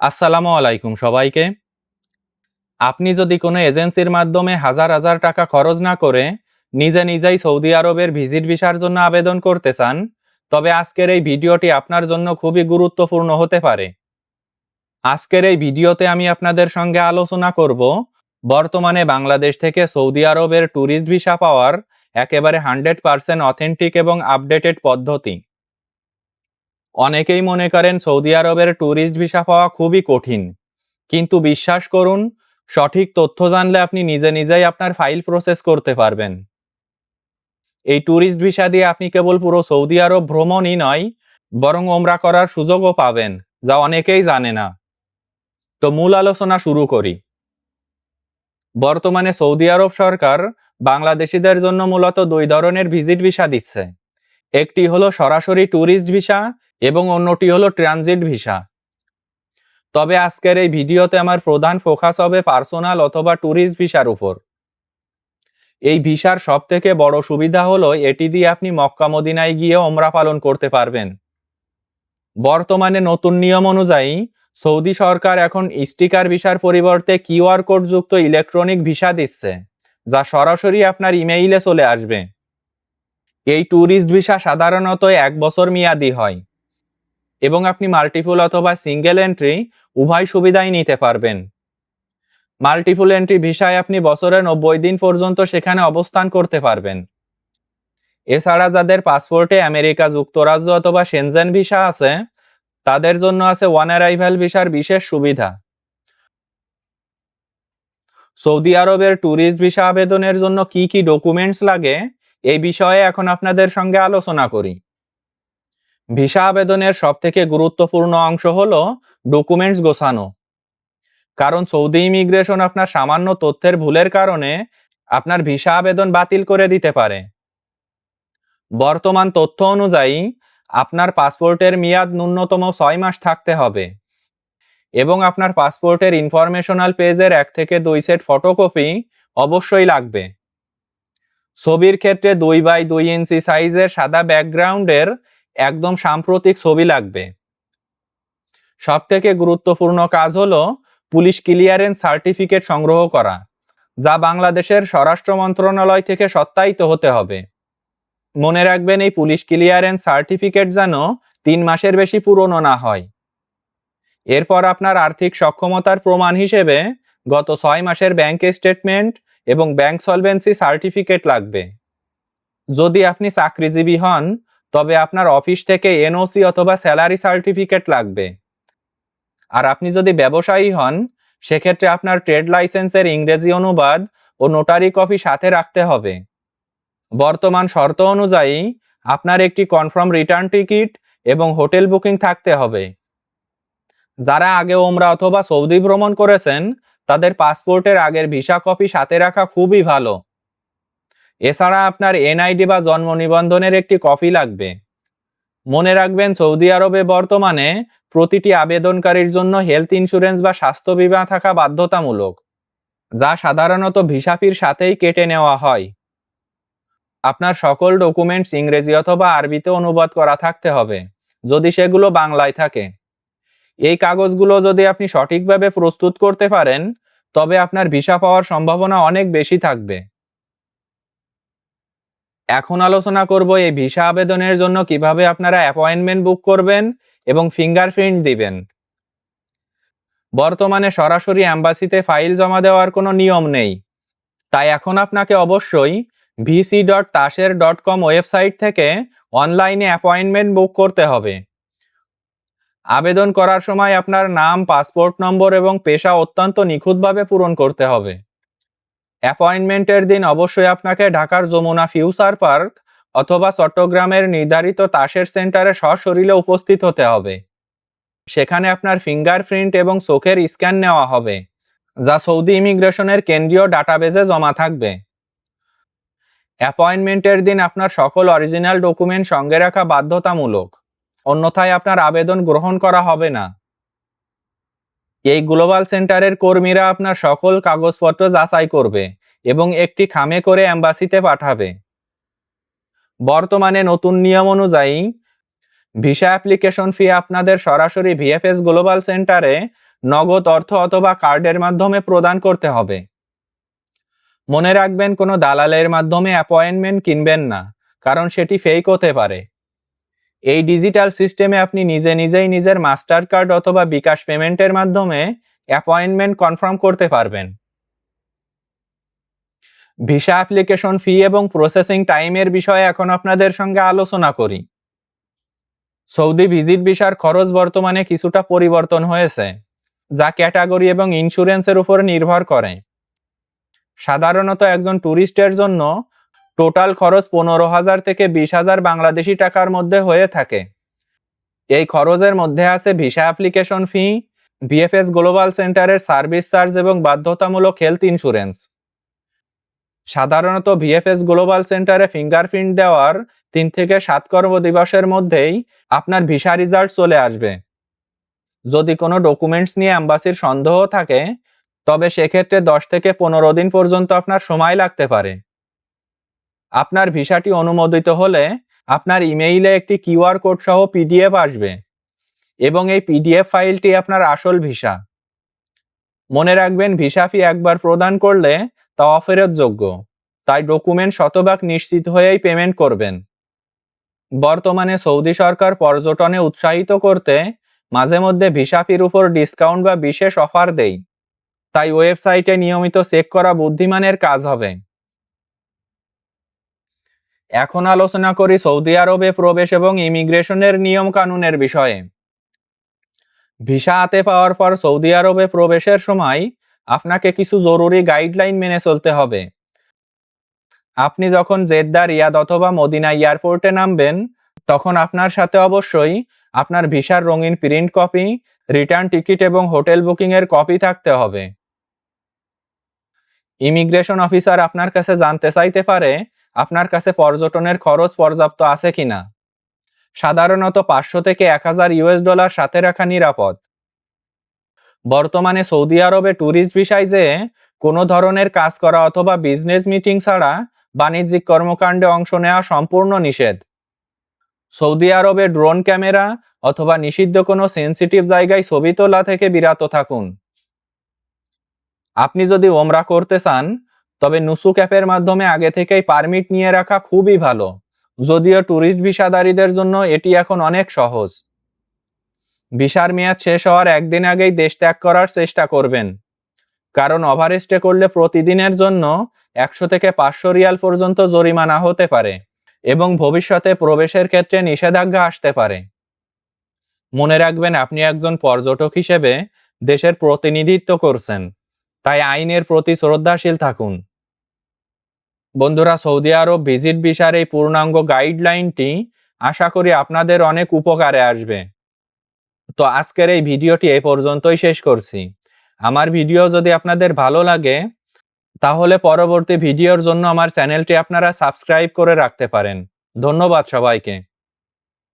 আসসালামু আলাইকুম সবাইকে। আপনি যদি কোনো এজেন্সির মাধ্যমে হাজার হাজার টাকা খরচ না করে নিজে নিজেই সৌদি আরবের ভিজিট ভিসার জন্য আবেদন করতে চান, তবে আজকের এই ভিডিওটি আপনার জন্য খুবই গুরুত্বপূর্ণ হতে পারে। আজকের এই ভিডিওতে আমি আপনাদের সঙ্গে আলোচনা করব বর্তমানে বাংলাদেশ থেকে সৌদি আরবের ট্যুরিস্ট ভিসা পাওয়ার একেবারে 100% অথেন্টিক এবং আপডেটেড পদ্ধতি। অনেকেই মনে করেন সৌদি আরবের ট্যুরিস্ট ভিসা পাওয়া খুবই কঠিন, কিন্তু বিশ্বাস করুন, সঠিক তথ্য জানলে আপনি নিজে নিজেই আপনার ফাইল প্রসেস করতে পারবেন। এই ট্যুরিস্ট ভিসা দিয়ে আপনি কেবল পুরো সৌদি আরব ভ্রমণই নয়, বরং ওমরা করার সুযোগও পাবেন, যা অনেকেই জানে না। তো মূল আলোচনা শুরু করি। বর্তমানে সৌদি আরব সরকার বাংলাদেশিদের জন্য মূলত দুই ধরনের ভিজিট ভিসা দিচ্ছে। একটি হলো সরাসরি ট্যুরিস্ট ভিসা এবং অন্যটি হলো ট্রানজিট ভিসা। তবে আজকের এই ভিডিওতে আমার প্রধান ফোকাস হবে পার্সোনাল অথবা ট্যুরিস্ট ভিসার উপর। এই ভিসার সবথেকে বড় সুবিধা হলো এটি দিয়ে আপনি মক্কা মদিনায় গিয়ে ওমরা পালন করতে পারবেন। বর্তমানে নতুন নিয়ম অনুযায়ী সৌদি সরকার এখন স্টিকার ভিসার পরিবর্তে কিউআর কোড যুক্ত ইলেকট্রনিক ভিসা দিচ্ছে, যা সরাসরি আপনার ইমেইলে চলে আসবে। এই ট্যুরিস্ট ভিসা সাধারণত 1 বছর মেয়াদি হয় এবং আপনি মাল্টিপল অথবা সিঙ্গেল এন্ট্রি উভয় সুবিধাই নিতে পারবেন। মাল্টিপল এন্ট্রি ভিসায় আপনি বছরে 90 দিন পর্যন্ত সেখানে অবস্থান করতে পারবেন। এছাড়া যাদের পাসপোর্টে আমেরিকা যুক্তরাজ্য অথবা সেনজেন ভিসা আছে, তাদের জন্য আছে ওয়ান অ্যারাইভাল ভিসার বিশেষ সুবিধা। সৌদি আরবের ট্যুরিস্ট ভিসা আবেদনের জন্য কি কি ডকুমেন্টস লাগে, এই বিষয়ে এখন আপনাদের সঙ্গে আলোচনা করি। ভিসা আবেদনের সবথেকে গুরুত্বপূর্ণ অংশ হলো ডকুমেন্টস গোছানো। কারণ সৌদি ইমিগ্রেশন আপনার সামান্য তথ্যের ভুলের কারণে আপনার ভিসা আবেদন বাতিল করে দিতে পারে। বর্তমান তথ্য অনুযায়ী আপনার পাসপোর্টের মেয়াদ ন্যূনতম 6 মাস থাকতে হবে এবং আপনার পাসপোর্টের ইনফরমেশনাল পেজের 1 থেকে 2 সেট ফটোকপি অবশ্যই লাগবে। ছবির ক্ষেত্রে 2x2 ইঞ্চি সাইজের সাদা ব্যাকগ্রাউন্ডের একদম সাম্প্রতিক ছবি লাগবে। সবথেকে গুরুত্বপূর্ণ কাজ হলো পুলিশ ক্লিয়ারেন্স সার্টিফিকেট সংগ্রহ করা, যা বাংলাদেশের স্বরাষ্ট্র মন্ত্রণালয় থেকে সত্যায়িত হতে হবে। মনে রাখবেন, এই পুলিশ ক্লিয়ারেন্স সার্টিফিকেট যেন 3 মাসের বেশি পুরনো না হয়। এরপর আপনার আর্থিক সক্ষমতার প্রমাণ হিসেবে গত 6 মাসের ব্যাংক স্টেটমেন্ট এবং ব্যাংক সলভেন্সি সার্টিফিকেট লাগবে। যদি আপনি চাকরিজীবী হন, তবে আপনার অফিস থেকে এনওসি অথবা স্যালারি সার্টিফিকেট লাগবে। আর আপনি যদি ব্যবসায়ী হন, সেক্ষেত্রে আপনার ট্রেড লাইসেন্সের ইংরেজি অনুবাদ ও নোটারি কপি সাথে রাখতে হবে। বর্তমান শর্ত অনুযায়ী আপনার একটি কনফার্ম রিটার্ন টিকিট এবং হোটেল বুকিং থাকতে হবে। যারা আগে ওমরা অথবা সৌদি ভ্রমণ করেছেন, তাদের পাসপোর্টের আগের ভিসা কপি সাথে রাখা খুবই ভালো। এছাড়া আপনার এনআইডি বা জন্ম নিবন্ধনের একটি কপি লাগবে। মনে রাখবেন, সৌদি আরবে বর্তমানে প্রতিটি আবেদনকারীর জন্য হেলথ ইন্স্যুরেন্স বা স্বাস্থ্য বীমা থাকা বাধ্যতামূলক, যা সাধারণত ভিসা ফির সাথেই কেটে নেওয়া হয়। আপনার সকল ডকুমেন্টস ইংরেজি অথবা আরবিতে অনুবাদ করা থাকতে হবে, যদি সেগুলো বাংলায় থাকে। এই কাগজগুলো যদি আপনি সঠিকভাবে প্রস্তুত করতে পারেন, তবে আপনার ভিসা পাওয়ার সম্ভাবনা অনেক বেশি থাকবে। এখন আলোচনা করব এই ভিসা আবেদনের জন্য কিভাবে আপনারা অ্যাপয়েন্টমেন্ট বুক করবেন এবং ফিঙ্গারপ্রিন্ট দিবেন। বর্তমানে সরাসরি অ্যাম্বাসিতে ফাইল জমা দেওয়ার কোনো নিয়ম নেই, তাই এখন আপনাকে অবশ্যই vc.tasher.com ওয়েবসাইট থেকে অনলাইনে অ্যাপয়েন্টমেন্ট বুক করতে হবে। আবেদন করার সময় আপনার নাম, পাসপোর্ট নম্বর এবং পেশা অত্যন্ত নিখুঁতভাবে পূরণ করতে হবে। অ্যাপয়েন্টমেন্টের দিন অবশ্যই আপনাকে ঢাকার যমুনা ফিউচার পার্ক অথবা চট্টগ্রামের নির্ধারিত তাসের সেন্টারে সশরীরে উপস্থিত হতে হবে। সেখানে আপনার ফিঙ্গারপ্রিন্ট এবং চোখের স্ক্যান নেওয়া হবে, যা সৌদি ইমিগ্রেশনের কেন্দ্রীয় ডাটাবেজে জমা থাকবে। অ্যাপয়েন্টমেন্টের দিন আপনার সকল অরিজিনাল ডকুমেন্ট সঙ্গে রাখা বাধ্যতামূলক, অন্যথায় আপনার আবেদন গ্রহণ করা হবে না। এই গ্লোবাল সেন্টারের কর্মীরা আপনার সকল কাগজপত্র যাচাই করবে এবং একটি খামে করে অ্যাম্বাসিতে পাঠাবে। বর্তমানে নতুন নিয়ম অনুযায়ী ভিসা অ্যাপ্লিকেশন ফি আপনাদের সরাসরি ভিএফএস গ্লোবাল সেন্টারে নগদ অর্থ অথবা কার্ডের মাধ্যমে প্রদান করতে হবে। মনে রাখবেন, কোনো দালালের মাধ্যমে অ্যাপয়েন্টমেন্ট কিনবেন না, কারণ সেটি ফেক হতে পারে। এই ডিজিটাল সিস্টেমে আপনি নিজেই নিজের মাস্টার কার্ড অথবা বিকাশ পেমেন্টের মাধ্যমে অ্যাপয়েন্টমেন্ট কনফার্ম করতে পারবেন। ভিসা অ্যাপ্লিকেশন ফি এবং প্রসেসিং টাইমের বিষয়ে এখন আপনাদের সঙ্গে আলোচনা করি। সৌদি ভিজিট ভিসার খরচ বর্তমানে কিছুটা পরিবর্তন হয়েছে, যা ক্যাটাগরি এবং ইন্স্যুরেন্সের উপর নির্ভর করে। সাধারণত একজন ট্যুরিস্টের জন্য টোটাল খরচ 15,000 থেকে 20,000 বাংলাদেশি টাকার মধ্যে হয়ে থাকে। এই খরচের মধ্যে আছে visa application fee, VFS global সেন্টারের সার্ভিস চার্জ এবং বাধ্যতামূলক হেলথ ইন্স্যুরেন্স। সাধারণত ভিএফএস গ্লোবাল সেন্টারে ফিঙ্গারপ্রিন্ট দেওয়ার 3 থেকে 7 কর্মদিবসের মধ্যেই আপনার ভিসা রেজাল্ট চলে আসবে। যদি কোনো ডকুমেন্টস নিয়ে অ্যাম্বাসির সন্দেহ থাকে, তবে সেক্ষেত্রে 10 থেকে 15 দিন পর্যন্ত আপনার সময় লাগতে পারে। আপনার ভিসাটি অনুমোদিত হলে আপনার ইমেইলে একটি কিউআর কোড সহ পিডিএফ আসবে এবং এই পিডিএফ ফাইলটি আপনার আসল ভিসা। মনে রাখবেন, ভিসা ফি একবার প্রদান করলে তা অফেরতযোগ্য, তাই ডকুমেন্ট শতভাগ নিশ্চিত হয়েই পেমেন্ট করবেন। বর্তমানে সৌদি সরকার পর্যটনে উৎসাহিত করতে মাঝে মধ্যে ভিসা ফির উপর ডিসকাউন্ট বা বিশেষ অফার দেয়, তাই ওয়েবসাইটে নিয়মিত চেক করা বুদ্ধিমানের কাজ হবে। এখন আলোচনা করি সৌদি আরবে প্রবেশ এবং ইমিগ্রেশনের নিয়ম কানুনের বিষয়ে। ভিসা হাতে পাওয়ার পর সৌদি আরবে প্রবেশের সময় আপনাকে কিছু জরুরি গাইডলাইন মেনে চলতে হবে। আপনি যখন জেদ্দা, রিয়াদ অথবা মদিনা এয়ারপোর্টে নামবেন, তখন আপনার সাথে অবশ্যই আপনার ভিসার রঙিন প্রিন্ট কপি, রিটার্ন টিকিট এবং হোটেল বুকিং এর কপি থাকতে হবে। ইমিগ্রেশন অফিসার আপনার কাছে জানতে চাইতে পারে আপনার কাছে পর্যটনের খরচ পর্যাপ্ত আছে কিনা। সাধারণত 500 থেকে 1000 ইউএস ডলার সাথে রাখা নিরাপদ। বর্তমানে সৌদি আরবে ট্যুরিস্ট ভিসায় যেয়ে কোনো ধরনের কাজ করা অথবা বিজনেস মিটিং ছাড়া বাণিজ্যিক কর্মকাণ্ডে অংশ নেওয়া সম্পূর্ণ নিষেধ। সৌদি আরবে ড্রোন ক্যামেরা অথবা নিষিদ্ধ কোনো সেনসিটিভ জায়গায় ছবি তোলা থেকে বিরত থাকুন। আপনি যদি ওমরা করতে চান, তবে নুসুক অ্যাপের মাধ্যমে আগে থেকেই পারমিট নিয়ে রাখা খুবই ভালো, যদিও ট্যুরিস্ট ভিসাধারীদের জন্য এটি এখন অনেক সহজ। ভিসার মেয়াদ শেষ হওয়ার একদিন আগেই দেশ ত্যাগ করার চেষ্টা করবেন, কারণ ওভারস্টে করলে প্রতিদিনের জন্য 100 থেকে 500 রিয়াল পর্যন্ত জরিমানা হতে পারে এবং ভবিষ্যতে প্রবেশের ক্ষেত্রে নিষেধাজ্ঞা আসতে পারে। মনে রাখবেন, আপনি একজন পর্যটক হিসেবে দেশের প্রতিনিধিত্ব করছেন, তাই আইনের প্রতি শ্রদ্ধাশীল থাকুন। বন্ধুরা, সৌদি আরব ভিজিট ভিসার এই পূর্ণাঙ্গ গাইডলাইনটি আশা করি আপনাদের অনেক উপকারে আসবে। তো আজকের এই ভিডিওটি এই পর্যন্তই শেষ করছি। আমার ভিডিও যদি আপনাদের ভালো লাগে, তাহলে পরবর্তী ভিডিওর জন্য আমার চ্যানেলটি আপনারা সাবস্ক্রাইব করে রাখতে পারেন। ধন্যবাদ সবাইকে।